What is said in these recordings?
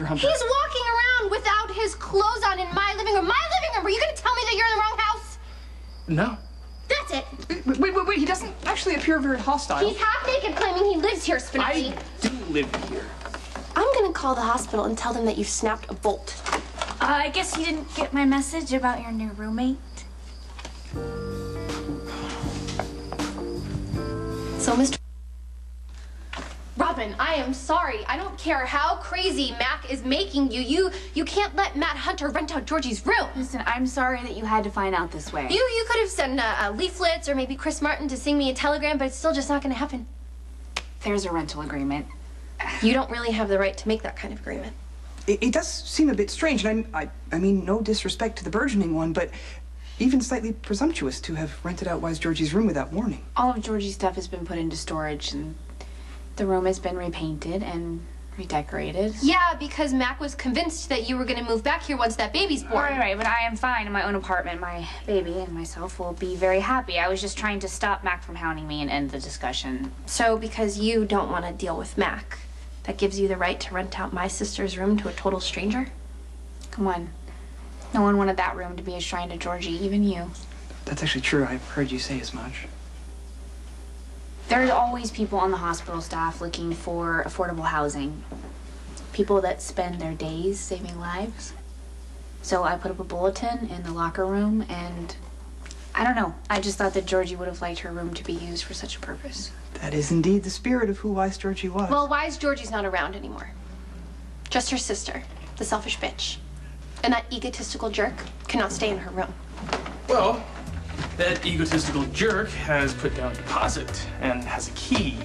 Hunter. He's walking around without his clothes on in my living room. My living room! Are you gonna tell me that you're in the wrong house? No. That's it. Wait. He doesn't actually appear very hostile. He's half naked claiming he lives here, Spinelli. I do live here. I'm gonna call the hospital and tell them that you've snapped a bolt. I guess you didn't get my message about your new roommate. So, Mr. Robin, I am sorry. I don't care how crazy Mac is making you. You can't let Matt Hunter rent out Georgie's room. Listen, I'm sorry that you had to find out this way. You could have sent leaflets or maybe Chris Martin to sing me a telegram, but it's still just not gonna happen. There's a rental agreement. You don't really have the right to make that kind of agreement. It does seem a bit strange, and I mean, no disrespect to the burgeoning one, but even slightly presumptuous to have rented out Wise Georgie's room without warning. All of Georgie's stuff has been put into storage, and the room has been repainted and redecorated. Yeah, because Mac was convinced that you were gonna move back here once that baby's born. Right, but I am fine in my own apartment. My baby and myself will be very happy. I was just trying to stop Mac from hounding me and end the discussion. So, because you don't want to deal with Mac, that gives you the right to rent out my sister's room to a total stranger? Come on. No one wanted that room to be a shrine to Georgie, even you. That's actually true. I've heard you say as much. There's always people on the hospital staff looking for affordable housing. People that spend their days saving lives. So I put up a bulletin in the locker room, and I don't know. I just thought that Georgie would have liked her room to be used for such a purpose. That is indeed the spirit of who Wise Georgie was. Well, Wise Georgie's not around anymore. Just her sister, the selfish bitch. And that egotistical jerk cannot stay in her room. Well, that egotistical jerk has put down a deposit and has a key.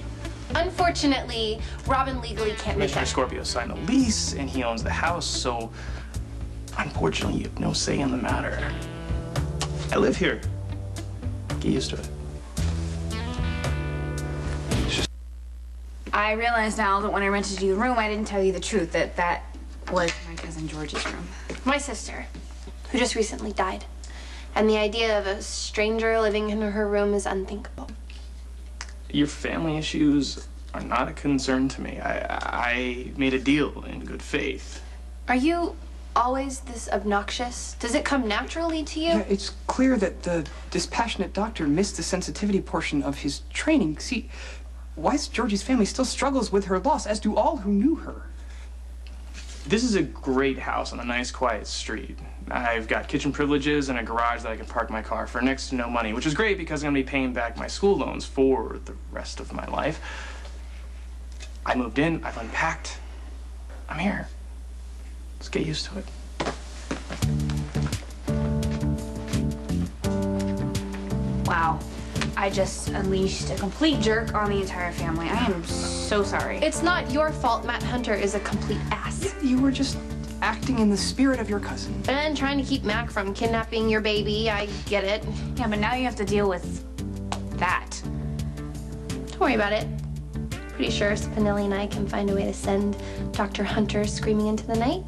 Unfortunately, Robin legally can't make Commissioner that. Scorpio signed a lease, and he owns the house, so unfortunately, you have no say in the matter. I live here. Get used to it. I realize now that when I rented you the room, I didn't tell you the truth, that was my cousin Georgie's room. My sister, who just recently died. And the idea of a stranger living in her room is unthinkable. Your family issues are not a concern to me. I made a deal in good faith. Are you always this obnoxious? Does it come naturally to you? Yeah, it's clear that the dispassionate doctor missed the sensitivity portion of his training. See, Wise Georgie's family still struggles with her loss, as do all who knew her. This is a great house on a nice, quiet street. I've got kitchen privileges and a garage that I can park my car for next to no money, which is great because I'm going to be paying back my school loans for the rest of my life. I moved in, I've unpacked. I'm here. Let's get used to it. Wow. I just unleashed a complete jerk on the entire family. I am so sorry. It's not your fault Matt Hunter is a complete ass. You were just acting in the spirit of your cousin. And trying to keep Mac from kidnapping your baby, I get it. Yeah, but now you have to deal with that. Don't worry about it. Pretty sure Spinelli and I can find a way to send Dr. Hunter screaming into the night.